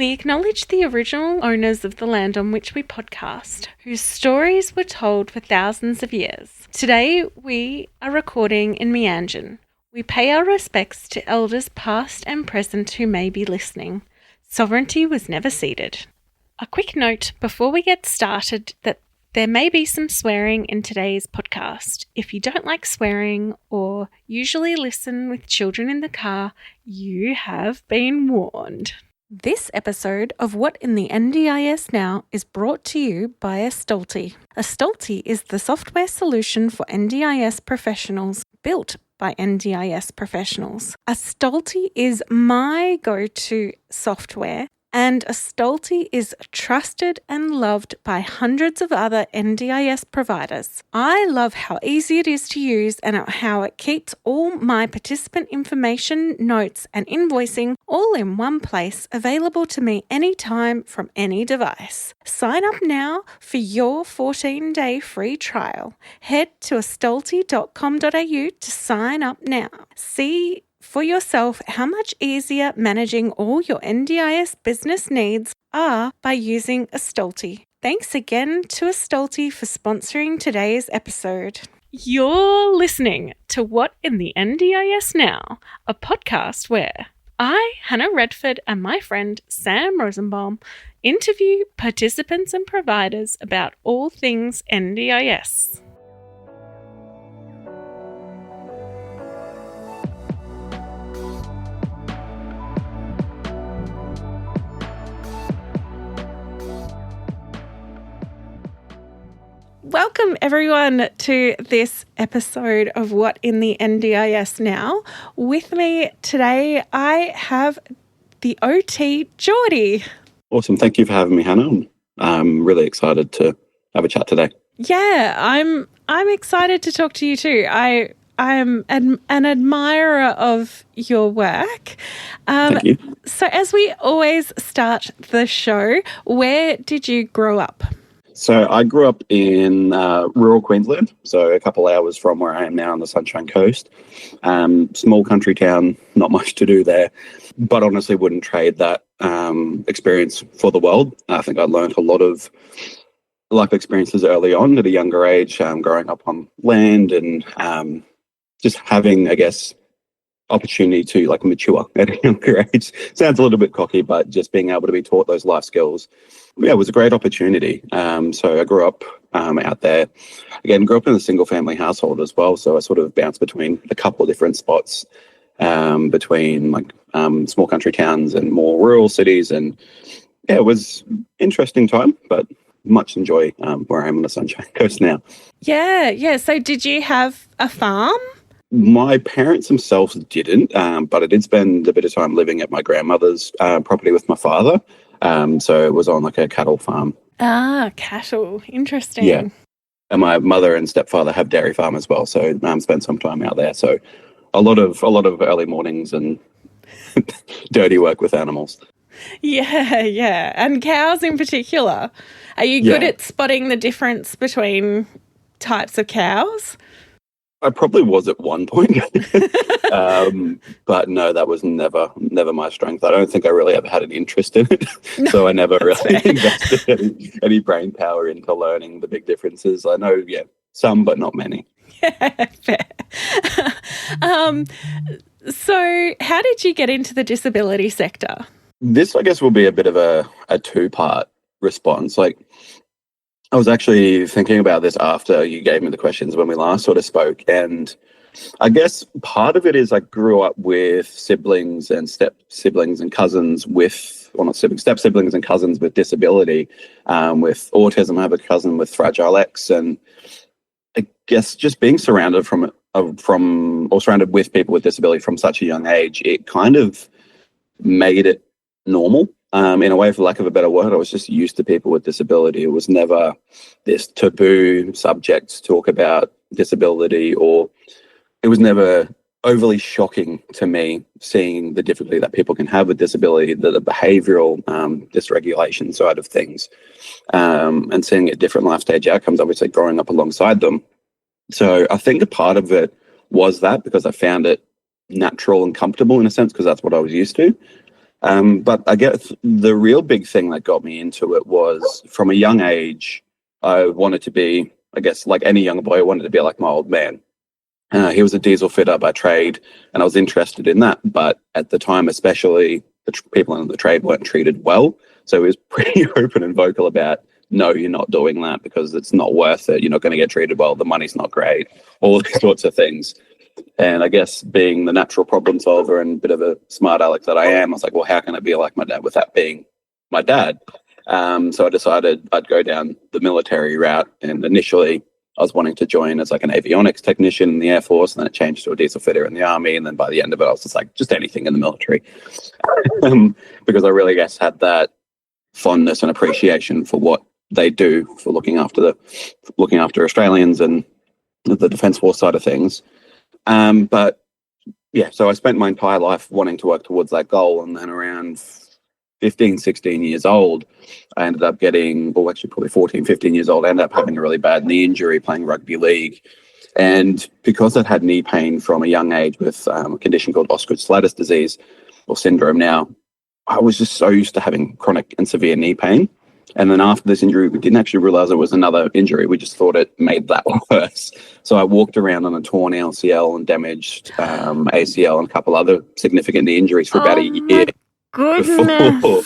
We acknowledge the original owners of the land on which we podcast, whose stories were told for thousands of years. Today, we are recording in Meanjin. We pay our respects to elders past and present who may be listening. Sovereignty was never ceded. A quick note before we get started that there may be some swearing in today's podcast. If you don't like swearing or usually listen with children in the car, you have been warned. This episode of What in the NDIS Now is brought to you by Astalty. Astalty is the software solution for NDIS professionals built by NDIS professionals. Astalty is my go-to software, and Astalty is trusted and loved by hundreds of other NDIS providers. I love how easy it is to use and how it keeps all my participant information, notes, and invoicing all in one place, available to me anytime from any device. Sign up now for your 14-day free trial. Head to astalty.com.au to sign up now. See for yourself how much easier managing all your NDIS business needs are by using Astalty. Thanks again to Astalty for sponsoring today's episode. You're listening to What in the NDIS Now, a podcast where I, Hannah Redford, and my friend Sam Rosenbaum interview participants and providers about all things NDIS. Welcome everyone to this episode of What in the NDIS Now. With me today, I have the OT Geordie. Awesome. Thank you for having me, Hannah. I'm really excited to have a chat today. Yeah, I'm excited to talk to you too. I'm an admirer of your work. Thank you. So as we always start the show, where did you grow up? So I grew up in rural Queensland, so a couple hours from where I am now on the Sunshine Coast. Small country town, not much to do there, but honestly wouldn't trade that experience for the world. I think I learned a lot of life experiences early on at a younger age, growing up on land and just having, I guess, opportunity to mature at a younger age. Sounds a little bit cocky, but just being able to be taught those life skills, it was a great opportunity. So I grew up out there. Again, grew up in a single family household as well. So I sort of bounced between a couple of different spots, between small country towns and more rural cities. And yeah, it was interesting time, but much enjoy where I am on the Sunshine Coast now. Yeah. So did you have a farm? My parents themselves didn't, but I did spend a bit of time living at my grandmother's property with my father. So it was on a cattle farm. Ah, cattle. Interesting. Yeah. And my mother and stepfather have dairy farm as well. So spent some time out there. So a lot of early mornings and dirty work with animals. Yeah. And cows in particular. Are you good at spotting the difference between types of cows? I probably was at one point, but no, that was never my strength. I don't think I really ever had an interest in it, so I never really invested any brain power into learning the big differences. I know, some, but not many. Yeah, fair. So how did you get into the disability sector? This, I guess, will be a bit of a two-part response. I was actually thinking about this after you gave me the questions when we last sort of spoke. And I guess part of it is I grew up with siblings and step-siblings and cousins step-siblings and cousins with disability, with autism. I have a cousin with Fragile X. And I guess just being surrounded surrounded with people with disability from such a young age, it kind of made it normal. In a way, for lack of a better word, I was just used to people with disability. It was never this taboo subject to talk about disability, or it was never overly shocking to me seeing the difficulty that people can have with disability, the behavioural dysregulation side of things, and seeing at different life stage outcomes, obviously growing up alongside them. So I think a part of it was that, because I found it natural and comfortable in a sense, because that's what I was used to. But I guess the real big thing that got me into it was from a young age, I wanted to be, I guess, like any young boy, I wanted to be like my old man. He was a diesel fitter by trade, and I was interested in that. But at the time, especially, the people in the trade weren't treated well. So he was pretty open and vocal about, no, you're not doing that because it's not worth it. You're not going to get treated well. The money's not great, all these sorts of things. And I guess being the natural problem solver and a bit of a smart aleck that I am, I was like, well, how can I be like my dad without being my dad? So I decided I'd go down the military route. And initially, I was wanting to join as like an avionics technician in the Air Force, and then it changed to a diesel fitter in the Army. And then by the end of it, I was just like, just anything in the military. Because I really, guess, had that fondness and appreciation for what they do for looking after Australians and the Defence Force side of things. But yeah, so I spent my entire life wanting to work towards that goal. And then around 15, 16 years old, I ended up getting, or actually probably 14, 15 years old, I ended up having a really bad knee injury playing rugby league. And because I'd had knee pain from a young age with a condition called Osgood-Schlatters disease or syndrome now, I was just so used to having chronic and severe knee pain. And then after this injury, we didn't actually realize it was another injury. We just thought it made that worse. So I walked around on a torn LCL and damaged ACL and a couple other significant knee injuries for about a year before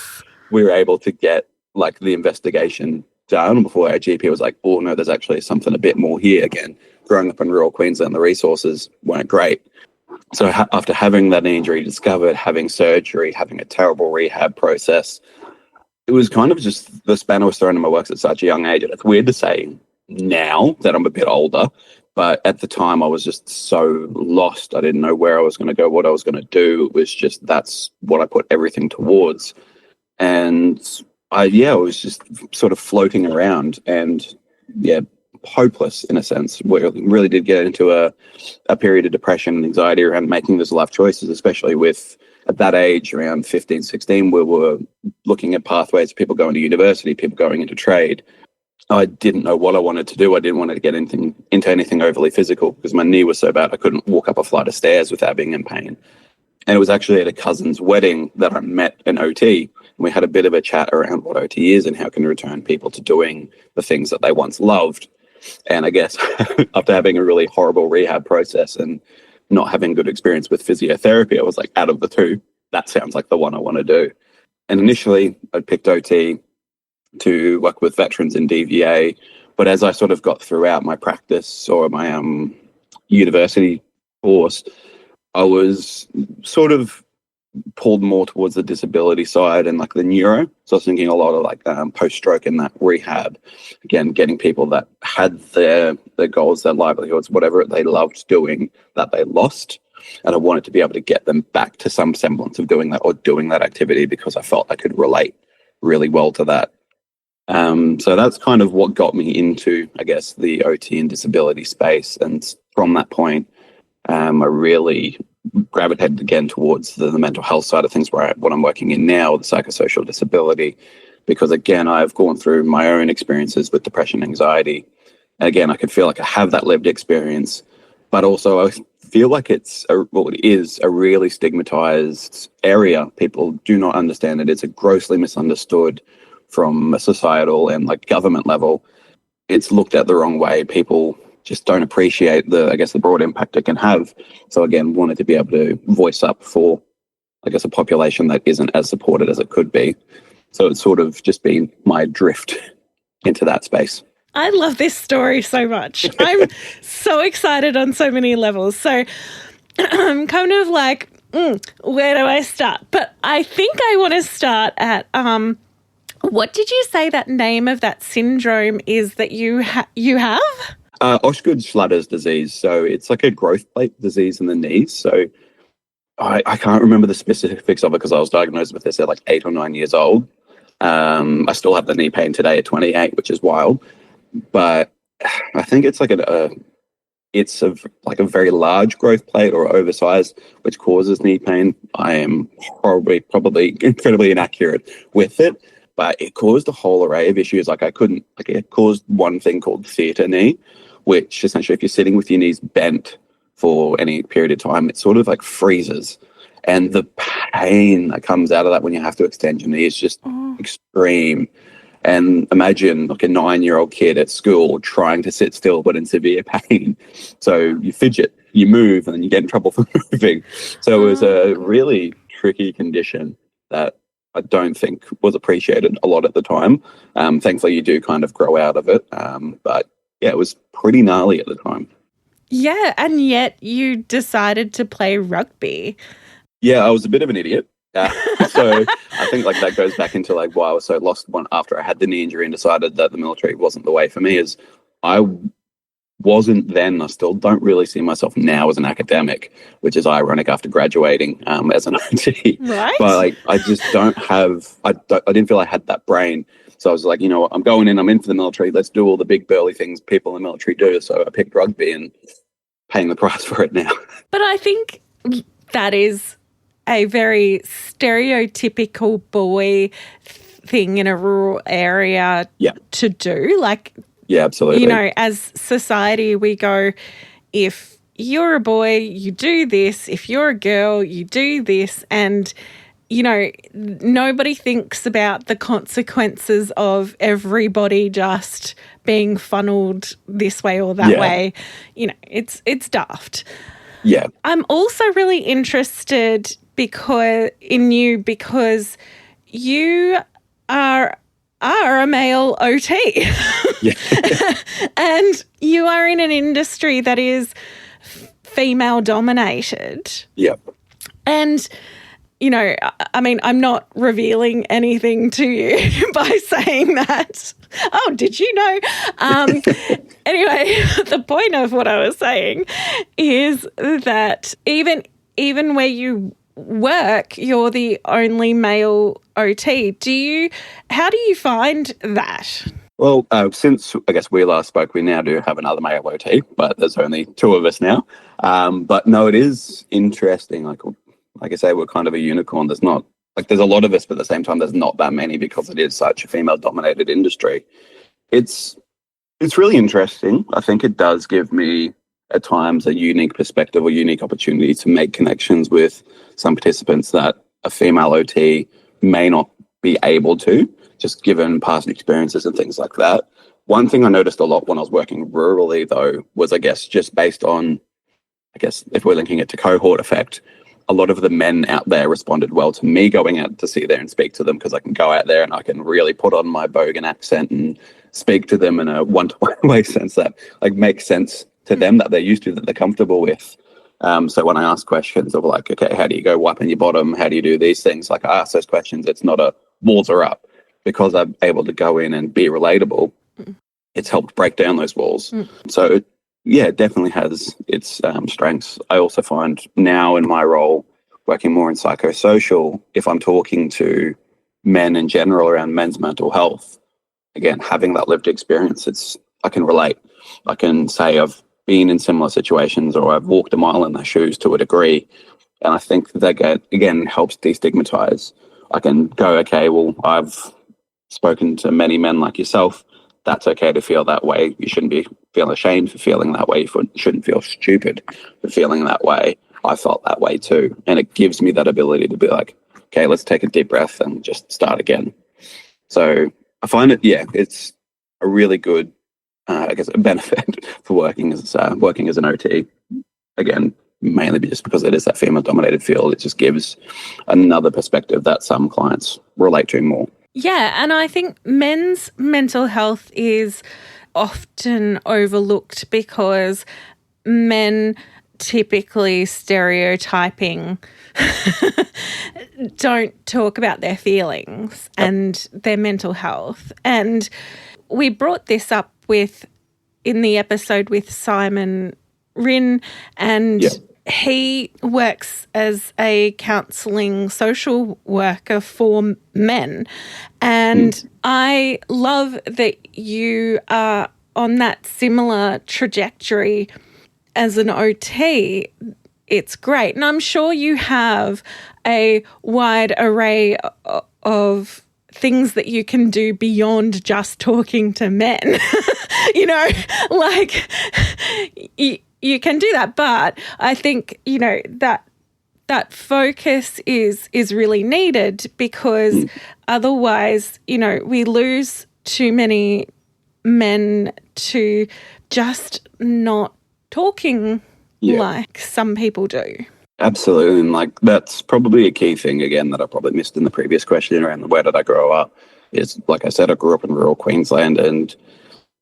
we were able to get like the investigation done, before our GP was like, oh no, there's actually something a bit more here. Again, growing up in rural Queensland, the resources weren't great. So after having that injury discovered, having surgery, having a terrible rehab process, it was kind of just the spanner was thrown in my works at such a young age. And it's weird to say now that I'm a bit older, but at the time I was just so lost. I didn't know where I was going to go, what I was going to do. It was just, that's what I put everything towards. And I was just sort of floating around and hopeless in a sense. We really did get into a period of depression and anxiety around making those life choices, especially with, at that age, around 15, 16, we were looking at pathways, people going to university, people going into trade. I didn't know what I wanted to do. I didn't want to get into anything overly physical because my knee was so bad I couldn't walk up a flight of stairs without being in pain. And it was actually at a cousin's wedding that I met an OT. And we had a bit of a chat around what OT is and how can return people to doing the things that they once loved. And I guess after having a really horrible rehab process and not having good experience with physiotherapy, I was like, out of the two, that sounds like the one I want to do. And initially, I picked OT to work with veterans in DVA. But as I sort of got throughout my practice or my university course, I was sort of pulled more towards the disability side and like the neuro. So I was thinking a lot of like post-stroke and that rehab, again, getting people that had their goals, their livelihoods, whatever they loved doing that they lost. And I wanted to be able to get them back to some semblance of doing that or doing that activity because I felt I could relate really well to that. So that's kind of what got me into, I guess, the OT and disability space. And from that point, I really gravitated again towards the mental health side of things, what I'm working in now, the psychosocial disability, because again, I've gone through my own experiences with depression, anxiety. And again, I could feel like I have that lived experience, but also I feel like it is a really stigmatized area. People do not understand it. It's a grossly misunderstood from a societal and like government level. It's looked at the wrong way. People just don't appreciate the broad impact it can have. So again, wanted to be able to voice up for, I guess, a population that isn't as supported as it could be. So it's sort of just been my drift into that space. I love this story so much. I'm so excited on so many levels. So I'm kind of like, where do I start? But I think I want to start at, what did you say that name of that syndrome is that you have? Osgood-Schlatters disease. So it's like a growth plate disease in the knees. So I can't remember the specifics of it because I was diagnosed with this at like 8 or 9 years old. I still have the knee pain today at 28, which is wild. But I think it's like it's a very large growth plate or oversized, which causes knee pain. I am probably incredibly inaccurate with it, but it caused a whole array of issues. It caused one thing called theatre knee, which essentially if you're sitting with your knees bent for any period of time, it sort of like freezes. And the pain that comes out of that when you have to extend your knee is just extreme. And imagine like a 9-year-old kid at school trying to sit still but in severe pain. So you fidget, you move, and then you get in trouble for moving. So it was a really tricky condition that I don't think was appreciated a lot at the time. Thankfully, you do kind of grow out of it. But yeah, it was pretty gnarly at the time. Yeah, and yet you decided to play rugby. Yeah, I was a bit of an idiot. So I think like that goes back into like why I was so lost after I had the knee injury and decided that the military wasn't the way for me. Is I wasn't then, I still don't really see myself now as an academic, which is ironic after graduating as an OT. Right. But like I just don't have, I didn't feel I had that brain. So I was like, you know what, I'm going in, I'm in for the military. Let's do all the big burly things people in the military do. So I picked rugby and paying the price for it now. But I think that is a very stereotypical boy thing in a rural area to do. Like, yeah, absolutely. You know, as society, we go, if you're a boy, you do this. If you're a girl, you do this. And, you know, nobody thinks about the consequences of everybody just being funneled this way or that way. You know, it's daft. Yeah. I'm also really interested in you because you are a male OT. Yeah. And you are in an industry that is female dominated. Yep. And, you know, I mean, I'm not revealing anything to you by saying that. Oh, did you know? Anyway, the point of what I was saying is that even where you work, you're the only male OT. How do you find that? Well, since I guess we last spoke, we now do have another male OT, but there's only 2 of us now. But no, it is interesting. Like I say, we're kind of a unicorn. There's not like there's a lot of us, but at the same time, there's not that many because it is such a female-dominated industry. It's really interesting. I think it does give me at times a unique perspective or unique opportunity to make connections with some participants that a female OT may not be able to, just given past experiences and things like that. One thing I noticed a lot when I was working rurally, though, was I guess just based on, I guess if we're linking it to cohort effect, a lot of the men out there responded well to me going out to see there and speak to them because I can go out there and I can really put on my bogan accent and speak to them in a one-to-one way sense that like makes sense to them, that they're used to, that they're comfortable with. So when I ask questions of like, okay, how do you go wiping your bottom? How do you do these things? Like I ask those questions, it's not a walls are up. Because I'm able to go in and be relatable, it's helped break down those walls. So yeah, it definitely has its strengths. I also find now in my role, working more in psychosocial, if I'm talking to men in general around men's mental health, again, having that lived experience, I can relate. I can say I've been in similar situations or I've walked a mile in their shoes to a degree. And I think that, again, helps destigmatize. I can go, okay, well, I've spoken to many men like yourself. That's okay to feel that way. You shouldn't be feeling ashamed for feeling that way. You shouldn't feel stupid for feeling that way. I felt that way too. And it gives me that ability to be like, okay, let's take a deep breath and just start again. So I find it, it's a really good, I guess, a benefit for working as an OT. Again, mainly just because it is that female-dominated field. It just gives another perspective that some clients relate to more. Yeah, and I think men's mental health is often overlooked because men typically stereotyping don't talk about their feelings and their mental health. And we brought this up in the episode with Simon Rinn, and he works as a counselling social worker for men. And I love that you are on that similar trajectory as an OT. It's great. And I'm sure you have a wide array of things that you can do beyond just talking to men. You know, like you can do that. But I think, you know, that that focus is really needed, because otherwise, we lose too many men to just not talking like some people do. Absolutely. And that's probably a key thing, again, that I probably missed in the previous question around where did I grow up, is, like I said, I grew up in rural Queensland, and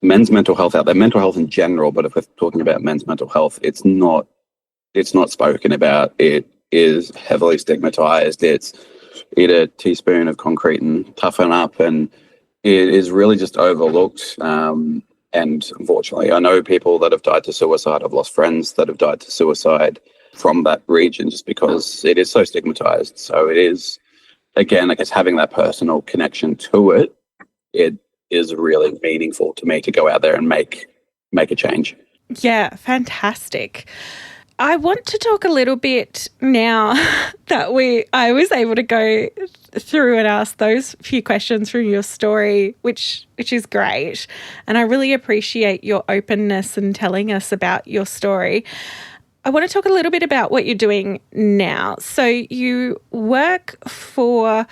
men's mental health out there, mental health in general, but if we're talking about men's mental health, it's not spoken about. It is heavily stigmatized. It's eat a teaspoon of concrete and toughen up, and it is really just overlooked. And unfortunately, I know people that have died to suicide. I've lost friends that have died to suicide from that region just because it is so stigmatized. So it is, again, I guess having that personal connection to it, it is really meaningful to me to go out there and make a change. Yeah, fantastic. I want to talk a little bit now that I was able to go through and ask those few questions from your story, which is great. And I really appreciate your openness and telling us about your story. I want to talk a little bit about what you're doing now. So you work for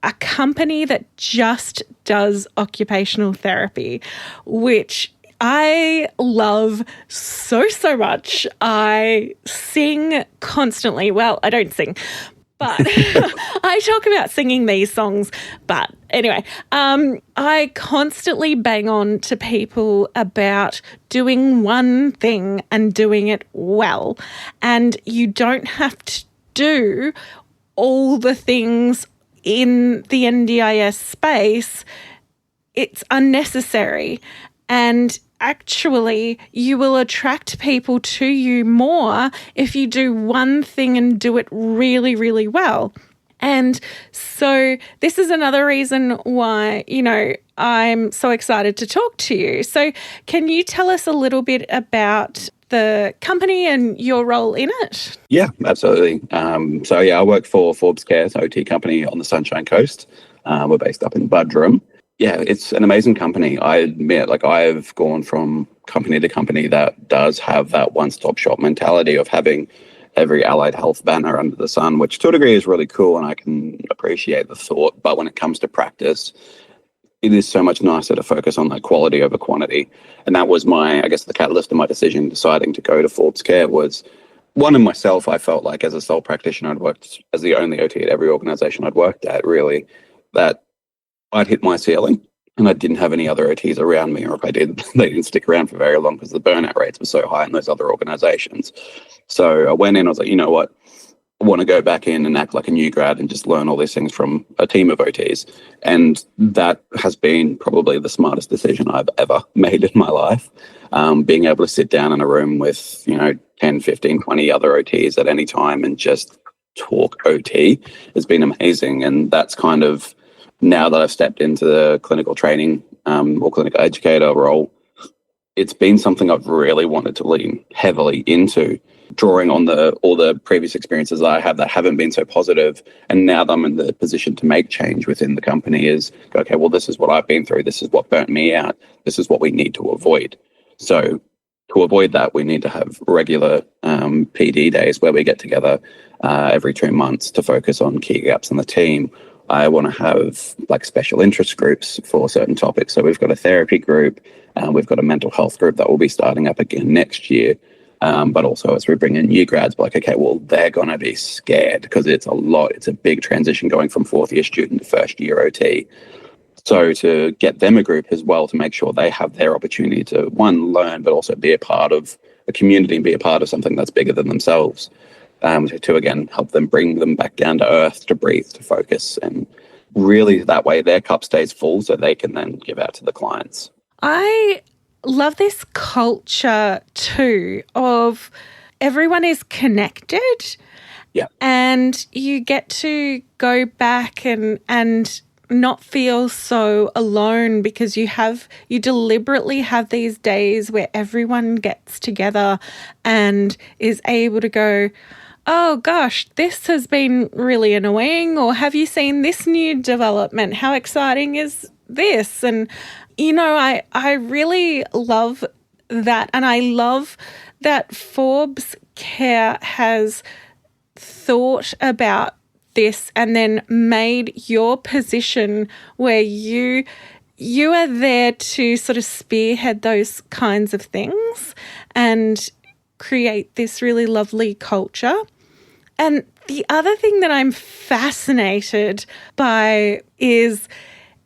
a company that just does occupational therapy, which I love so much. I sing constantly. Well, I don't sing, but I talk about singing these songs. But anyway, I constantly bang on to people about doing one thing and doing it well. And you don't have to do all the things in the NDIS space. It's unnecessary. And actually, you will attract people to you more if you do one thing and do it really, really well. And so this is another reason why, I'm so excited to talk to you. So can you tell us a little bit about the company and your role in it? Yeah, absolutely. I work for Forbes Care, an OT company on the Sunshine Coast. We're based up in Buderim. Yeah, it's an amazing company. I admit, I've gone from company to company that does have that one-stop shop mentality of having every allied health banner under the sun, which to a degree is really cool, and I can appreciate the thought. But when it comes to practice, it is so much nicer to focus on that quality over quantity. And that was the catalyst of my decision deciding to go to Forbes Care was, one, in myself, I felt like as a sole practitioner, I'd worked as the only OT at every organization I'd worked at, really, that I'd hit my ceiling and I didn't have any other OTs around me, or if I did, they didn't stick around for very long because the burnout rates were so high in those other organizations. So I went in, I was like, you know what? I want to go back in and act like a new grad and just learn all these things from a team of OTs. And that has been probably the smartest decision I've ever made in my life. Being able to sit down in a room with, 10, 15, 20 other OTs at any time and just talk OT has been amazing. And that's kind of, now that I've stepped into the clinical training or clinical educator role, it's been something I've really wanted to lean heavily into, drawing on all the previous experiences that I have that haven't been so positive. And now that I'm in the position to make change within the company is, okay, well, this is what I've been through. This is what burnt me out. This is what we need to avoid. So to avoid that, we need to have regular PD days where we get together every 2 months to focus on key gaps in the team. I want to have special interest groups for certain topics. So we've got a therapy group, we've got a mental health group that will be starting up again next year. But also as we bring in new grads, okay, well, they're going to be scared because it's a big transition going from fourth year student to first year OT. So to get them a group as well, to make sure they have their opportunity to, one, learn, but also be a part of a community and be a part of something that's bigger than themselves. To again help them, bring them back down to earth, to breathe, to focus, and really that way their cup stays full so they can then give out to the clients. I love this culture too of everyone is connected. Yeah. And you get to go back and not feel so alone, because you deliberately have these days where everyone gets together and is able to go, oh gosh, this has been really annoying, or have you seen this new development? How exciting is this? And, I really love that. And I love that Forbes Care has thought about this and then made your position where you are there to sort of spearhead those kinds of things and create this really lovely culture. And the other thing that I'm fascinated by is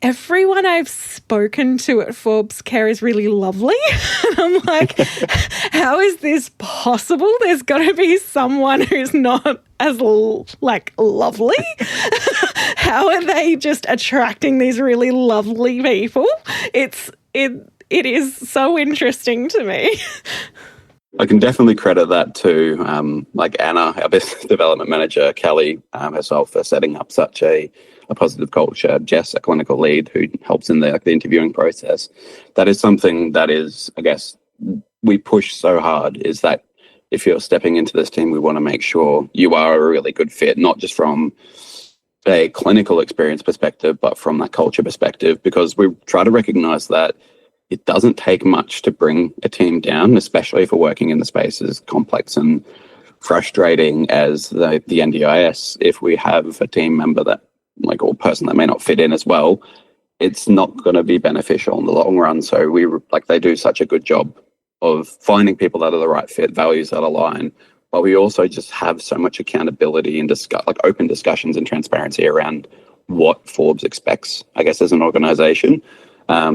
everyone I've spoken to at Forbes Care is really lovely. And I'm like, how is this possible? There's got to be someone who's not as lovely. How are they just attracting these really lovely people? It is so interesting to me. I can definitely credit that to Anna, our business development manager, Kelly herself, for setting up such a positive culture. Jess, a clinical lead who helps in the interviewing process. That is something that is, I guess, we push so hard, is that if you're stepping into this team, we want to make sure you are a really good fit, not just from a clinical experience perspective, but from that culture perspective, because we try to recognize that it doesn't take much to bring a team down, especially if we're working in the space as complex and frustrating as the NDIS. If we have a team member that, or person that may not fit in as well, it's not going to be beneficial in the long run. So they do such a good job of finding people that are the right fit, values that align, but we also just have so much accountability and open discussions and transparency around what Forbes expects, I guess, as an organization.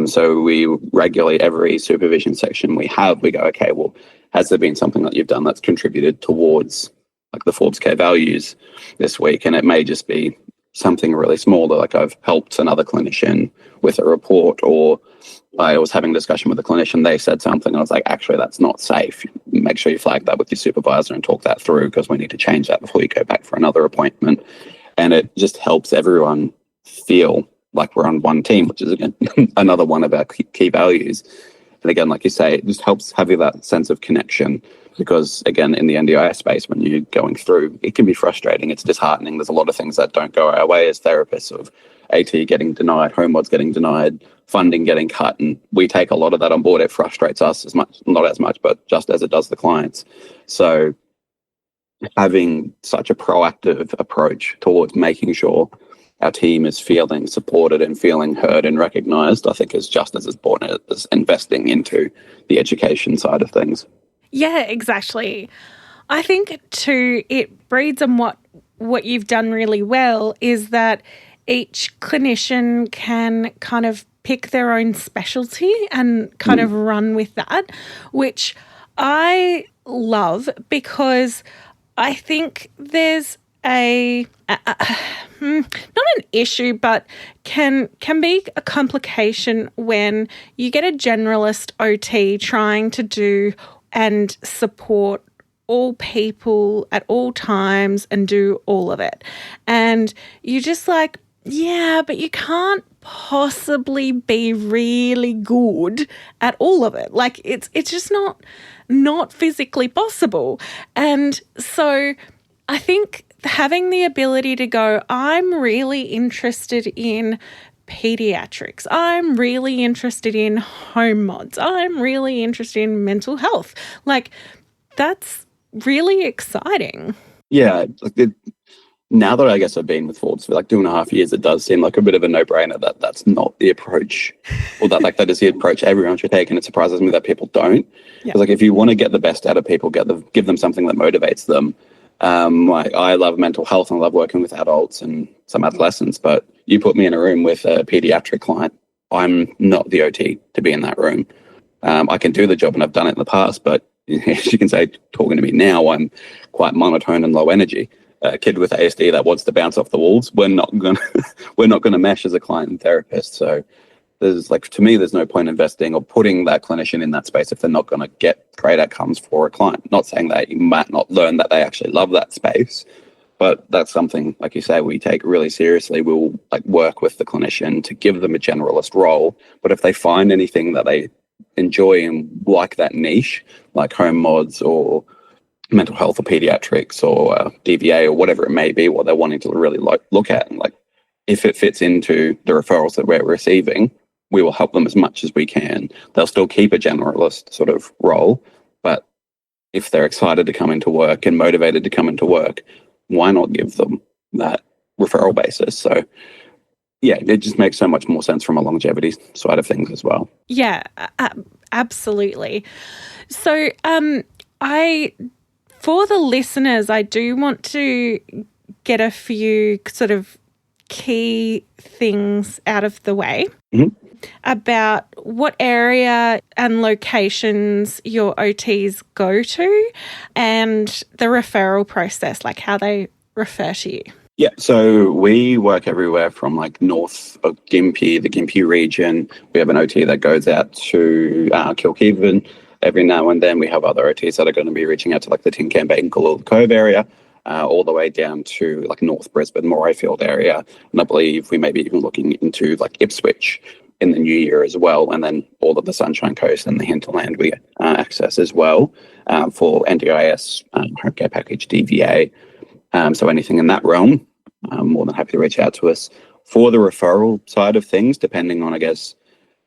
So we regularly, every supervision section we go, okay, well, has there been something that you've done that's contributed towards the Forbes Care values this week? And it may just be something really small, that I've helped another clinician with a report, or I was having a discussion with a clinician, they said something, and I was like, actually, that's not safe. Make sure you flag that with your supervisor and talk that through, because we need to change that before you go back for another appointment. And it just helps everyone feel like we're on one team, which is, again, another one of our key values. And again, like you say, it just helps have that sense of connection, because, again, in the NDIS space, when you're going through, it can be frustrating. It's disheartening. There's a lot of things that don't go our way as therapists, of AT getting denied, home mods getting denied, funding getting cut. And we take a lot of that on board. It frustrates us as much, not as much, but just as it does the clients. So having such a proactive approach towards making sure our team is feeling supported and feeling heard and recognized, I think is just as important as investing into the education side of things. Yeah, exactly. I think too, it breeds on what you've done really well is that each clinician can kind of pick their own specialty and kind of run with that, which I love, because I think there's not an issue, but can be a complication when you get a generalist OT trying to do and support all people at all times and do all of it. And you're just like, yeah, but you can't possibly be really good at all of it. It's just not physically possible. And so I think having the ability to go, I'm really interested in pediatrics, I'm really interested in home mods, I'm really interested in mental health, that's really exciting. Yeah, now that I guess I've been with Forbes for 2.5 years, it does seem like a bit of a no-brainer that that's not the approach, or that is the approach everyone should take. And it surprises me that people don't. Because if you want to get the best out of people, give them something that motivates them. I love mental health and I love working with adults and some adolescents, but you put me in a room with a pediatric client, I'm not the OT to be in that room. I can do the job and I've done it in the past, but as you can say, talking to me now, I'm quite monotone and low energy. A kid with ASD that wants to bounce off the walls, we're not gonna mesh as a client and therapist. So there's to me, there's no point investing or putting that clinician in that space if they're not going to get great outcomes for a client. Not saying that you might not learn that they actually love that space, but that's something, like you say, we take really seriously. We'll work with the clinician to give them a generalist role, but if they find anything that they enjoy and like that niche, like home mods or mental health or pediatrics or DVA or whatever it may be, what they're wanting to really look at, and if it fits into the referrals that we're receiving, we will help them as much as we can. They'll still keep a generalist sort of role, but if they're excited to come into work and motivated to come into work, why not give them that referral basis? So yeah, it just makes so much more sense from a longevity side of things as well. Yeah, absolutely. So for the listeners, I do want to get a few sort of key things out of the way about what area and locations your OTs go to and the referral process, like how they refer to you. Yeah, so we work everywhere from like north of Gympie, the Gympie region. We have an OT that goes out to Kilkevin every now and then. We have other OTs that are going to be reaching out to like the Tin Can Bay and Galula Cove area, all the way down to like North Brisbane, Morayfield area. And I believe we may be even looking into like Ipswich in the new year as well. And then all of the Sunshine Coast and the hinterland we access as well for NDIS, Home Care Package, DVA. So anything in that realm, I'm more than happy to reach out to us. For the referral side of things, depending on, I guess,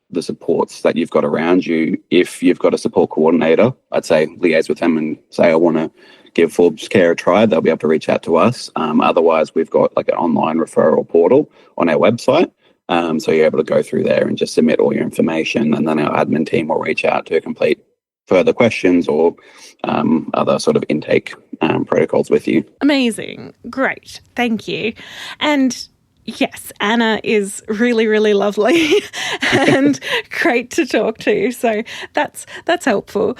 the supports that you've got around you, if you've got a support coordinator, I'd say liaise with them and say, I want to give Forbes Care a try. They'll be able to reach out to us. Otherwise, we've got like an online referral portal on our website. So you're able to go through there and just submit all your information, and then our admin team will reach out to complete further questions or other sort of intake protocols with you. Amazing. Great. Thank you. And yes, Anna is really, really lovely and great to talk to. So that's helpful.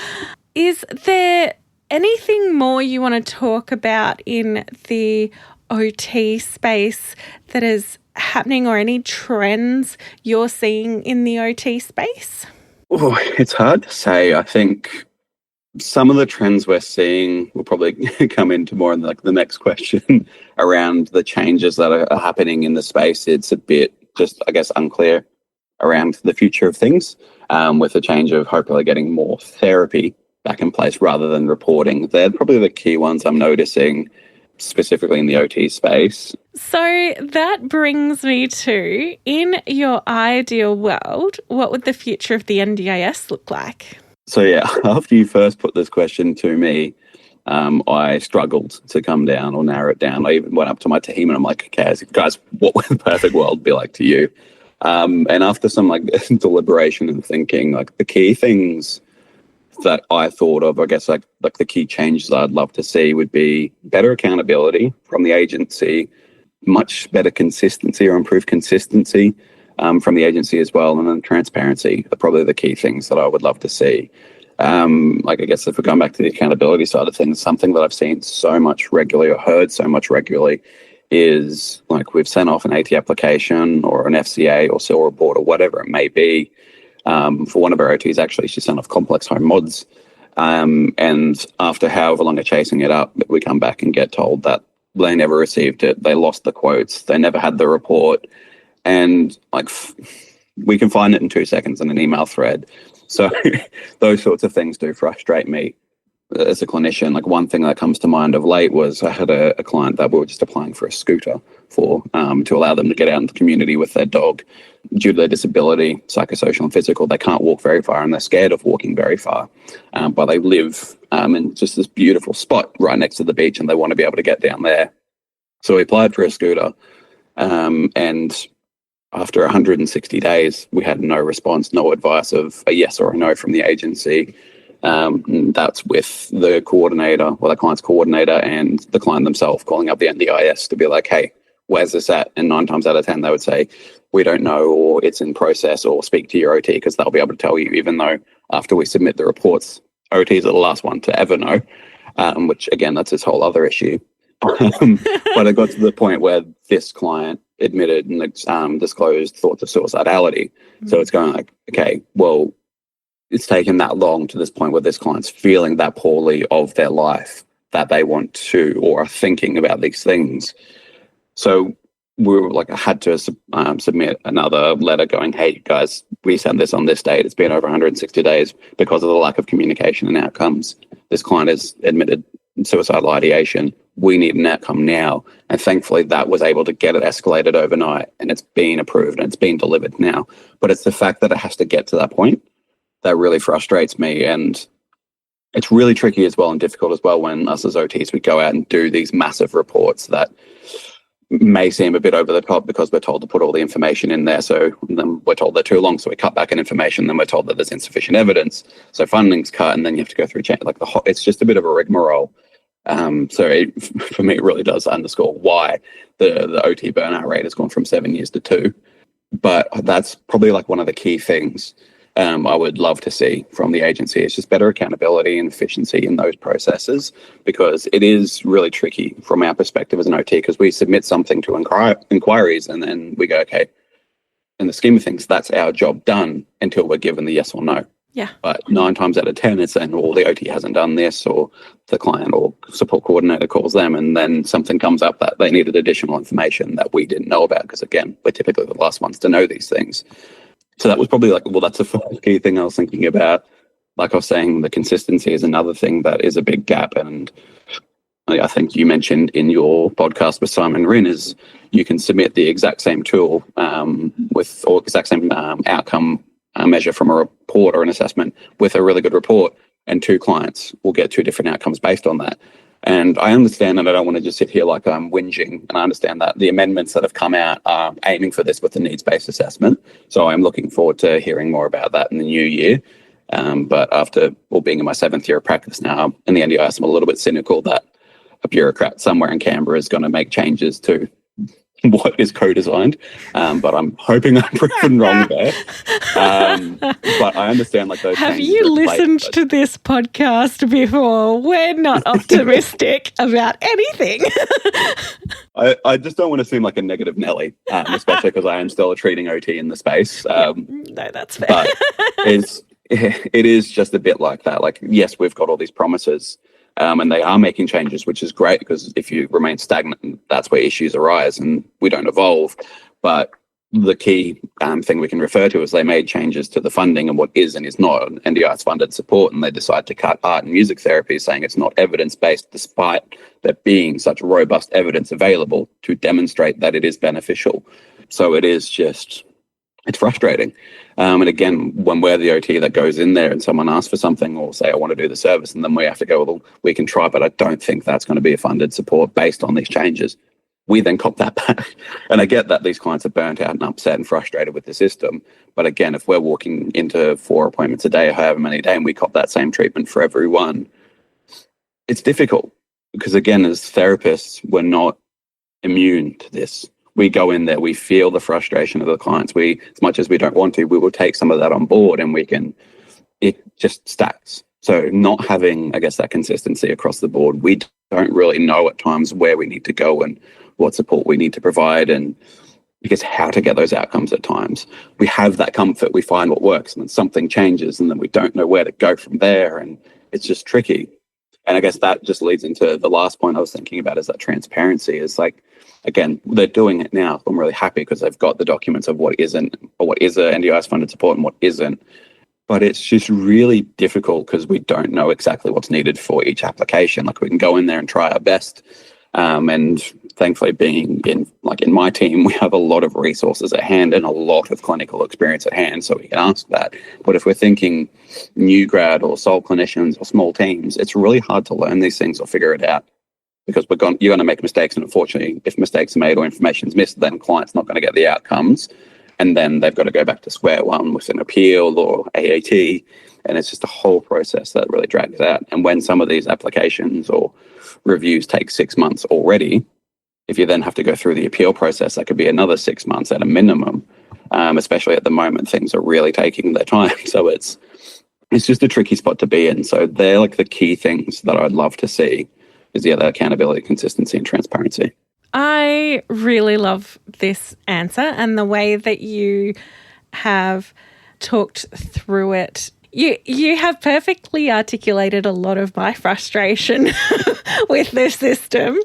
Is there anything more you want to talk about in the OT space that is happening, or any trends you're seeing in the OT space? Oh, it's hard to say. I think some of the trends we're seeing will probably come into more in like the next question around the changes that are happening in the space. It's a bit just, I guess, unclear around the future of things, with the change of hopefully getting more therapy back in place rather than reporting. They're probably the key ones I'm noticing specifically in the OT space. So that brings me to, in your ideal world, what would the future of the NDIS look like? So yeah, after you first put this question to me, I struggled to come down or narrow it down. I even went up to my team and I'm like, okay, guys, what would the perfect world be like to you? And after some like deliberation and thinking, like the key things that I thought of, I guess like the key changes I'd love to see would be better accountability from the agency, much better consistency or improved consistency from the agency as well, and then transparency are probably the key things that I would love to see. Like I guess if we're going back to the accountability side of things, something that I've seen so much regularly or heard so much regularly is like we've sent off an AT application or an FCA or SIL report or whatever it may be. For one of our OTs, actually, she sent off complex home mods. And after however long of chasing it up, we come back and get told that they never received it. They lost the quotes. They never had the report. And like we can find it in 2 seconds in an email thread. So those sorts of things do frustrate me as a clinician. Like one thing that comes to mind of late was I had a client that we were just applying for a scooter for to allow them to get out in the community with their dog. Due to their disability, psychosocial and physical, they can't walk very far and they're scared of walking very far. But they live in just this beautiful spot right next to the beach and they want to be able to get down there. So we applied for a scooter and after 160 days, we had no response, no advice of a yes or a no from the agency. That's with the coordinator or the client's coordinator and the client themselves calling up the NDIS to be like, hey, where's this at? And 9 times out of 10, they would say, we don't know, or it's in process, or speak to your OT because they'll be able to tell you, even though after we submit the reports, OTs are the last one to ever know, which again, that's this whole other issue. But it got to the point where this client admitted and disclosed thoughts of suicidality. Mm-hmm. So it's going like, okay, well, it's taken that long to this point where this client's feeling that poorly of their life that they want to or are thinking about these things. So we were like, I had to submit another letter going, hey, guys, we sent this on this date. It's been over 160 days because of the lack of communication and outcomes. This client has admitted suicidal ideation. We need an outcome now. And thankfully that was able to get it escalated overnight and it's been approved and it's been delivered now. But it's the fact that it has to get to that point that really frustrates me. And it's really tricky as well and difficult as well when us as OTs, we go out and do these massive reports that may seem a bit over the top because we're told to put all the information in there. So then we're told they're too long, so we cut back on information. Then we're told that there's insufficient evidence, so funding's cut, and then you have to go through it's just a bit of a rigmarole. For me, it really does underscore why the OT burnout rate has gone from 7 years to 2. But that's probably like one of the key things I would love to see from the agency. It's just better accountability and efficiency in those processes, because it is really tricky from our perspective as an OT, because we submit something to inquiries and then we go, okay, in the scheme of things, that's our job done until we're given the yes or no. Yeah. But 9 times out of 10, it's saying, well, the OT hasn't done this, or the client or support coordinator calls them, and then something comes up that they needed additional information that we didn't know about, because, again, we're typically the last ones to know these things. So that was probably that's the first key thing I was thinking about. Like I was saying, the consistency is another thing that is a big gap. And I think you mentioned in your podcast with Simon Rinn is you can submit the exact same tool or exact same outcome measure from a report or an assessment with a really good report, and 2 clients will get 2 different outcomes based on that. And I understand that I don't want to just sit here like I'm whinging, and I understand that the amendments that have come out are aiming for this with the needs-based assessment. So I'm looking forward to hearing more about that in the new year. But after being in my 7th year of practice now in the NDIS, I'm a little bit cynical that a bureaucrat somewhere in Canberra is going to make changes to what is co-designed, but I'm hoping I'm proven wrong there. But I understand those. Have you listened to this podcast before? We're not optimistic about anything. I just don't want to seem like a negative Nelly, especially because I am still a treating OT in the space. No, that's fair. But it is just a bit like that. Like, yes, we've got all these promises. And they are making changes, which is great, because if you remain stagnant, that's where issues arise and we don't evolve. But the key thing we can refer to is they made changes to the funding and what is and is not NDIS funded support, and they decide to cut art and music therapy, saying it's not evidence-based, despite there being such robust evidence available to demonstrate that it is beneficial. So it is just... it's frustrating. And again, when we're the OT that goes in there and someone asks for something, or say, I want to do the service, and then we have to go, well, we can try, but I don't think that's going to be a funded support based on these changes. We then cop that back. And I get that these clients are burnt out and upset and frustrated with the system. But again, if we're walking into 4 appointments a day or however many a day, and we cop that same treatment for everyone, it's difficult, because again, as therapists, we're not immune to this. We go in there, we feel the frustration of the clients. As much as we don't want to, we will take some of that on board, and it just stacks. So not having, I guess, that consistency across the board, we don't really know at times where we need to go and what support we need to provide, and because how to get those outcomes at times. We have that comfort, we find what works, and then something changes, and then we don't know where to go from there, and it's just tricky. And I guess that just leads into the last point I was thinking about, is that transparency. Is like, again, they're doing it now. I'm really happy because they've got the documents of what isn't, or what is a NDIS funded support and what isn't. But it's just really difficult because we don't know exactly what's needed for each application. Like, we can go in there and try our best. And thankfully, being in my team, we have a lot of resources at hand and a lot of clinical experience at hand, so we can ask that. But if we're thinking new grad or sole clinicians or small teams, it's really hard to learn these things or figure it out, because you're going to make mistakes. And unfortunately, if mistakes are made or information's missed, then client's not going to get the outcomes. And then they've got to go back to square one with an appeal or AAT. And it's just a whole process that really drags out. And when some of these applications or reviews take 6 months already, if you then have to go through the appeal process, that could be another 6 months at a minimum. Especially at the moment, things are really taking their time. So it's just a tricky spot to be in. So they're like the key things that I'd love to see, is the accountability, consistency, and transparency. I really love this answer and the way that you have talked through it. You have perfectly articulated a lot of my frustration with the system,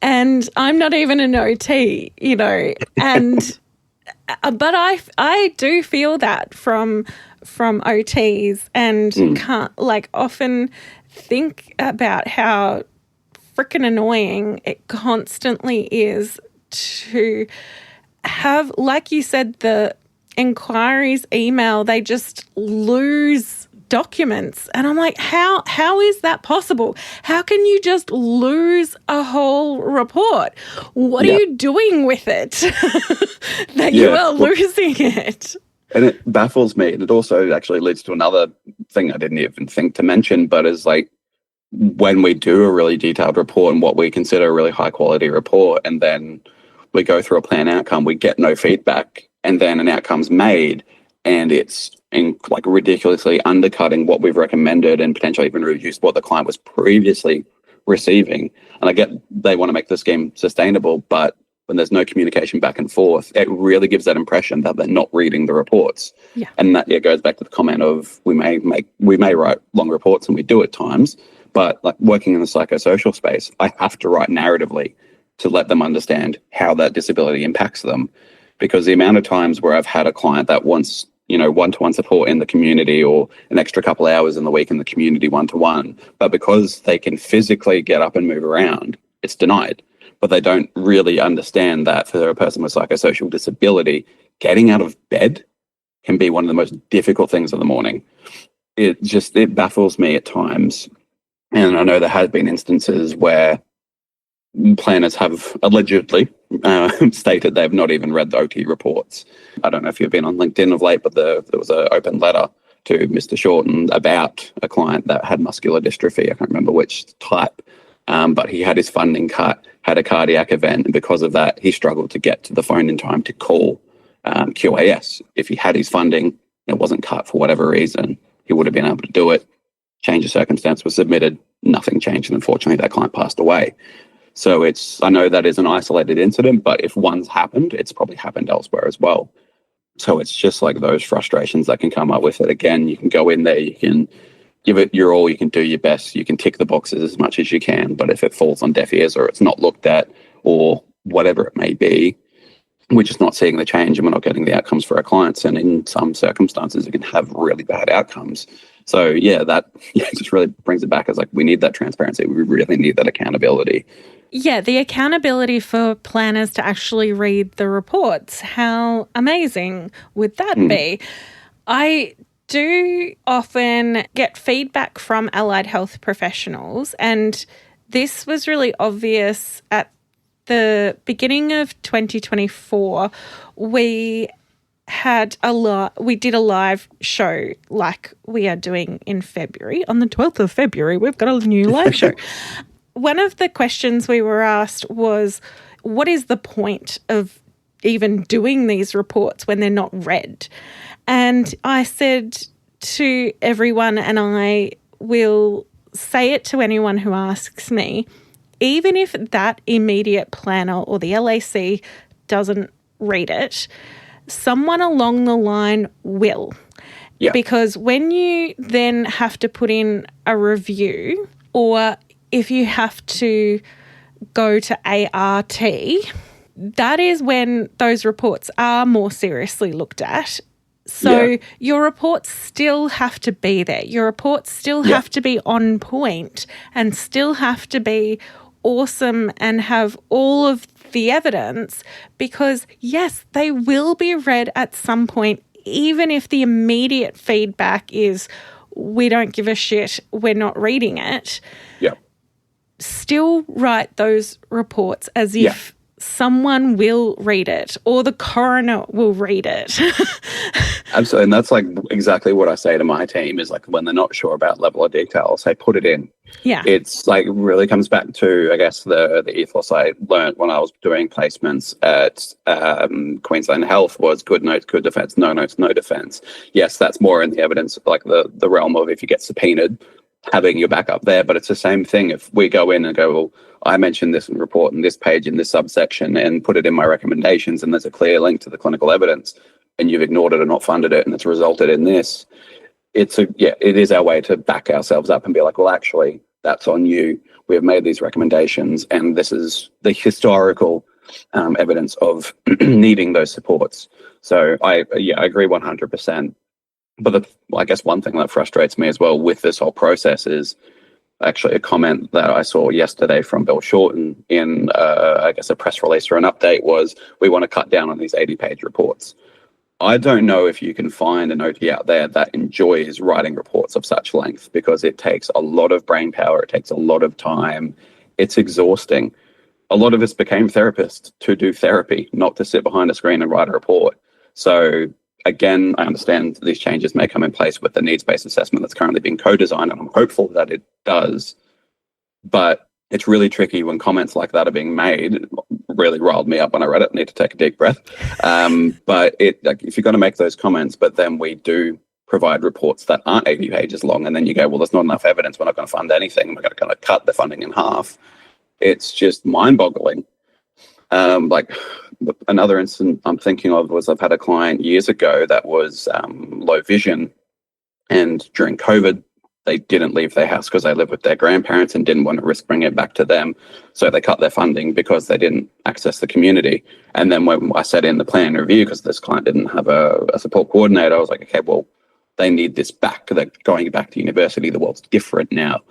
and I'm not even an OT, and but I do feel that from OTs, and can't often think about how freaking annoying it constantly is to have, like you said, the inquiries email, they just lose documents. And I'm like, how is that possible? How can you just lose a whole report? What are you doing with it that you are losing it? And it baffles me. And it also actually leads to another thing I didn't even think to mention, but is like when we do a really detailed report and what we consider a really high quality report, and then we go through a plan outcome, we get no feedback, and then an outcome's made and it's like ridiculously undercutting what we've recommended and potentially even reduced what the client was previously receiving. And I get they want to make the scheme sustainable, but when there's no communication back and forth, it really gives that impression that they're not reading the reports. Yeah. And that goes back to the comment of we may write long reports, and we do at times, but like working in the psychosocial space, I have to write narratively to let them understand how that disability impacts them. Because the amount of times where I've had a client that wants, one-to-one support in the community or an extra couple of hours in the week in the community one-to-one, but because they can physically get up and move around, it's denied. But they don't really understand that for a person with psychosocial disability, getting out of bed can be one of the most difficult things in the morning. It baffles me at times. And I know there have been instances where planners have allegedly stated they've not even read the OT reports. I don't know if you've been on LinkedIn of late, but there was an open letter to Mr. Shorten about a client that had muscular dystrophy. I can't remember which type. But he had his funding cut, had a cardiac event, and because of that, he struggled to get to the phone in time to call QAS. If he had his funding, it wasn't cut for whatever reason, he would have been able to do it. Change of circumstance was submitted, nothing changed, and unfortunately that client passed away. So I know that is an isolated incident, but if one's happened, it's probably happened elsewhere as well. So it's just like those frustrations that can come up with it. Again, you can go in there, you can give it your all, you can do your best, you can tick the boxes as much as you can, but if it falls on deaf ears or it's not looked at or whatever it may be, we're just not seeing the change and we're not getting the outcomes for our clients. And in some circumstances, it can have really bad outcomes. So it just really brings it back as like, we need that transparency. We really need that accountability. Yeah, the accountability for planners to actually read the reports. How amazing would that be? I do often get feedback from allied health professionals, and this was really obvious at the beginning of 2024. We did a live show like we are doing in February. On the 12th of February, we've got a new live show. One of the questions we were asked was, what is the point of even doing these reports when they're not read? And I said to everyone, and I will say it to anyone who asks me, even if that immediate planner or the LAC doesn't read it, someone along the line will. Yeah. Because when you then have to put in a review, or if you have to go to ART, that is when those reports are more seriously looked at. So your reports still have to be there. Your reports still have to be on point and still have to be awesome and have all of the evidence, because, yes, they will be read at some point, even if the immediate feedback is, we don't give a shit, we're not reading it. Yeah. Still write those reports as if someone will read it or the coroner will read it. Absolutely. And that's like exactly what I say to my team is like when they're not sure about level of detail, I'll say put it in. Yeah. It's like really comes back to, I guess, the ethos I learned when I was doing placements at Queensland Health was good notes, good defence, no notes, no defence. Yes, that's more in the evidence, like the realm of if you get subpoenaed, having your backup there. But it's the same thing if we go in and go, well, I mentioned this in the report in this page in this subsection and put it in my recommendations, and there's a clear link to the clinical evidence, and you've ignored it and not funded it, and it's resulted in this. It is our way to back ourselves up and be like, well, actually, that's on you. We have made these recommendations, and this is the historical evidence of needing those supports. So I agree 100%. But I guess one thing that frustrates me as well with this whole process is actually a comment that I saw yesterday from Bill Shorten in, I guess, a press release or an update was, we want to cut down on these 80-page reports. I don't know if you can find an OT out there that enjoys writing reports of such length, because it takes a lot of brain power. It takes a lot of time. It's exhausting. A lot of us became therapists to do therapy, not to sit behind a screen and write a report. So again, I understand these changes may come in place with the needs-based assessment that's currently being co-designed, and I'm hopeful that it does. But it's really tricky when comments like that are being made. It really riled me up when I read it. I need to take a deep breath. But if you're going to make those comments, but then we do provide reports that aren't 80 pages long, and then you go, well, there's not enough evidence, we're not going to fund anything, we're going to kind of cut the funding in half. It's just mind-boggling. Like another incident I'm thinking of was I've had a client years ago that was low vision, and during COVID, they didn't leave their house because they lived with their grandparents and didn't want to risk bringing it back to them. So they cut their funding because they didn't access the community. And then when I set in the plan review, because this client didn't have a support coordinator, I was like, okay, well, they need this back. They're going back to university. The world's different now.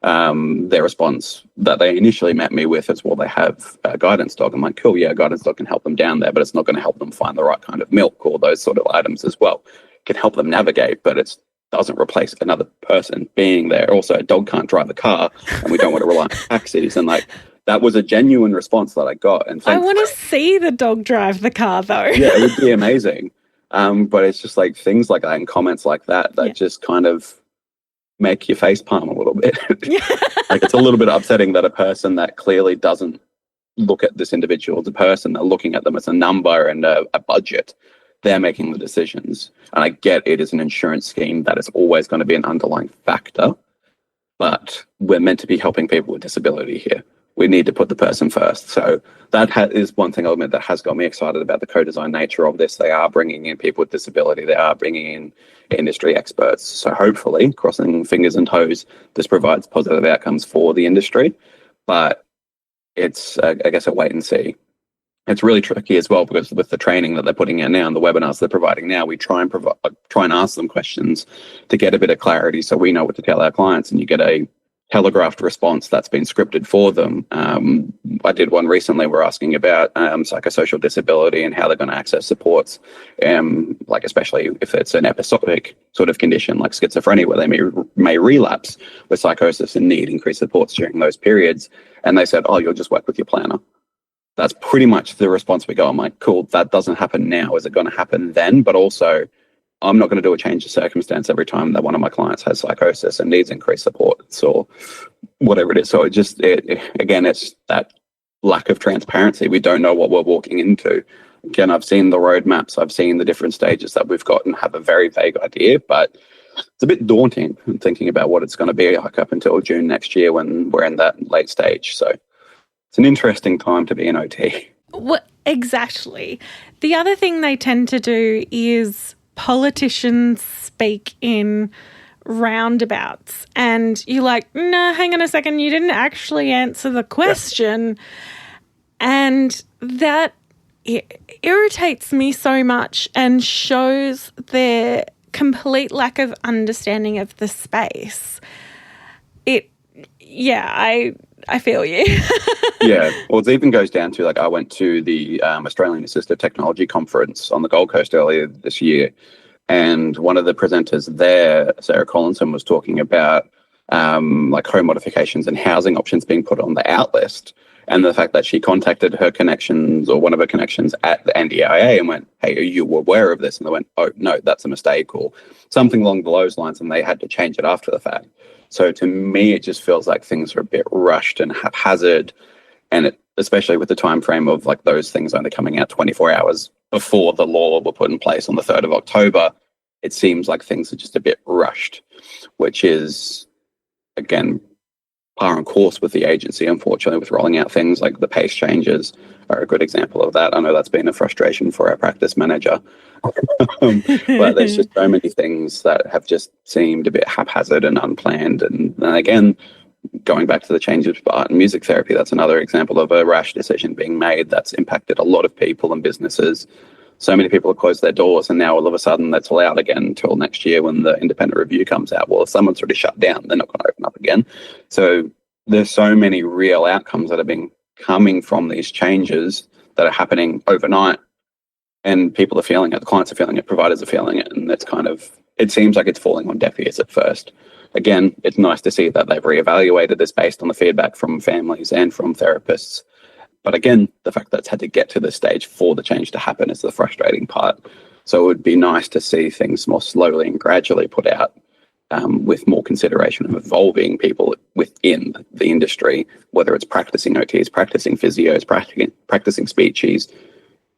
Their response that they initially met me with is, well, they have a guidance dog. I'm like, cool, yeah, a guidance dog can help them down there, but it's not going to help them find the right kind of milk or those sort of items as well. It can help them navigate, but it doesn't replace another person being there. Also, a dog can't drive a car, and we don't want to rely on taxis. And like, that was a genuine response that I got. And I want to see the dog drive the car, though. Yeah, it would be amazing. But it's just like things like that and comments like that just kind of make your face palm a little bit. Like, it's a little bit upsetting that a person that clearly doesn't look at this individual as a person, they're looking at them as a number and a budget. They're making the decisions. And I get it is an insurance scheme that is always going to be an underlying factor, but we're meant to be helping people with disability here. We need to put the person first. So that is one thing I'll admit that has got me excited about the co-design nature of this. They are bringing in people with disability. They are bringing in industry experts. So hopefully, crossing fingers and toes, this provides positive outcomes for the industry. But it's, I guess, a wait and see. It's really tricky as well, because with the training that they're putting in now and the webinars they're providing now, we try and ask them questions to get a bit of clarity so we know what to tell our clients, and you get a telegraphed response that's been scripted for them. I did one recently. We're asking about psychosocial disability and how they're going to access supports, like especially if it's an episodic sort of condition like schizophrenia, where they may relapse with psychosis and need increased supports during those periods. And they said, oh, you'll just work with your planner. That's pretty much the response we got. I'm like, cool, that doesn't happen now. Is it going to happen then? But also, I'm not going to do a change of circumstance every time that one of my clients has psychosis and needs increased support or whatever it is. So again, it's that lack of transparency. We don't know what we're walking into. Again, I've seen the roadmaps. I've seen the different stages that we've got and have a very vague idea, but it's a bit daunting thinking about what it's going to be like up until June next year when we're in that late stage. So it's an interesting time to be an OT. Well, exactly. The other thing they tend to do is politicians speak in roundabouts, and you're like, no, hang on a second, you didn't actually answer the question. And that irritates me so much and shows their complete lack of understanding of the space. I feel you. Yeah. Well, it even goes down to, like, I went to the Australian Assistive Technology Conference on the Gold Coast earlier this year. And one of the presenters there, Sarah Collinson, was talking about like home modifications and housing options being put on the out list. And the fact that she contacted her connections or one of her connections at the NDIA and went, hey, are you aware of this? And they went, oh, no, that's a mistake, or something along those lines. And they had to change it after the fact. So to me, it just feels like things are a bit rushed and haphazard. And especially with the time frame of like those things only coming out 24 hours before the law were put in place on the 3rd of October, it seems like things are just a bit rushed, which is, again, par on course with the agency, unfortunately, with rolling out things like the pace changes are a good example of that. I know that's been a frustration for our practice manager, but there's just so many things that have just seemed a bit haphazard and unplanned. And again, going back to the changes for art and music therapy, that's another example of a rash decision being made that's impacted a lot of people and businesses. So many people have closed their doors, and now all of a sudden that's allowed again until next year when the independent review comes out. Well, if someone's already shut down, they're not going to open up again. So there's so many real outcomes that have been coming from these changes that are happening overnight. and people are feeling it, the clients are feeling it, providers are feeling it, and that's kind of, it seems like it's falling on deaf ears at first. Again, it's nice to see that they've reevaluated this based on the feedback from families and from therapists. But again, the fact that it's had to get to this stage for the change to happen is the frustrating part. So it would be nice to see things more slowly and gradually put out, with more consideration of involving people within the industry, whether it's practicing OTs, practicing physios, practicing speechies.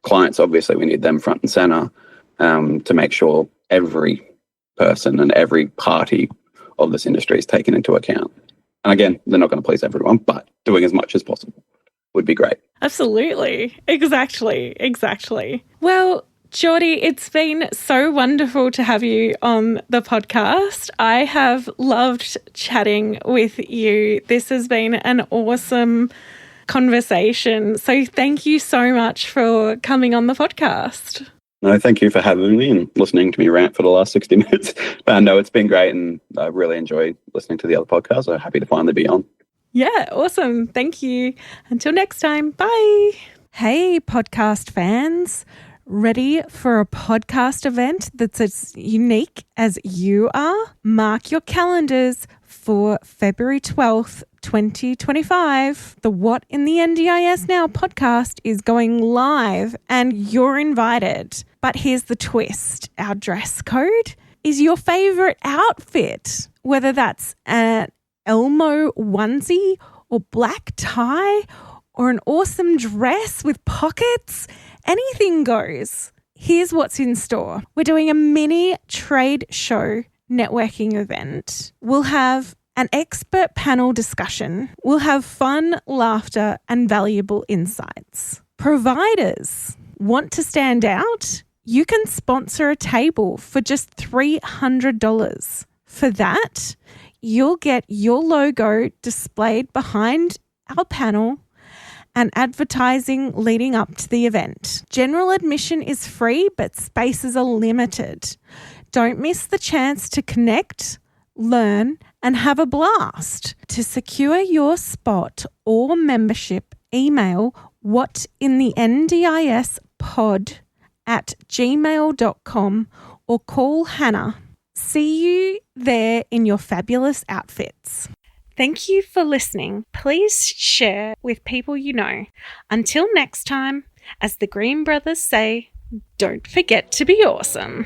Clients, obviously, we need them front and center, to make sure every person and every party of this industry is taken into account. And again, they're not going to please everyone, but doing as much as possible would be great. Absolutely. Exactly. Well, Geordie, it's been so wonderful to have you on the podcast. I have loved chatting with you. This has been an awesome conversation. So thank you so much for coming on the podcast. No, thank you for having me and listening to me rant for the last 60 minutes. But no, it's been great, and I really enjoyed listening to the other podcasts. I'm happy to finally be on. Yeah, awesome. Thank you. Until next time. Bye. Hey, podcast fans. Ready for a podcast event that's as unique as you are? Mark your calendars for February 12th, 2025. The What in the NDIS Now podcast is going live and you're invited. But here's the twist. Our dress code is your favorite outfit, whether that's an Elmo onesie or black tie or an awesome dress with pockets. Anything goes. Here's what's in store. We're doing a mini trade show networking event. We'll have an expert panel discussion. We'll have fun, laughter, and valuable insights. Providers want to stand out? You can sponsor a table for just $300. For that, you'll get your logo displayed behind our panel and advertising leading up to the event. General admission is free, but spaces are limited. Don't miss the chance to connect, learn, and have a blast. To secure your spot or membership, email whatinthendispod@gmail.com or call Hannah. See you there in your fabulous outfits. Thank you for listening. Please share with people you know. Until next time, as the Green Brothers say, don't forget to be awesome.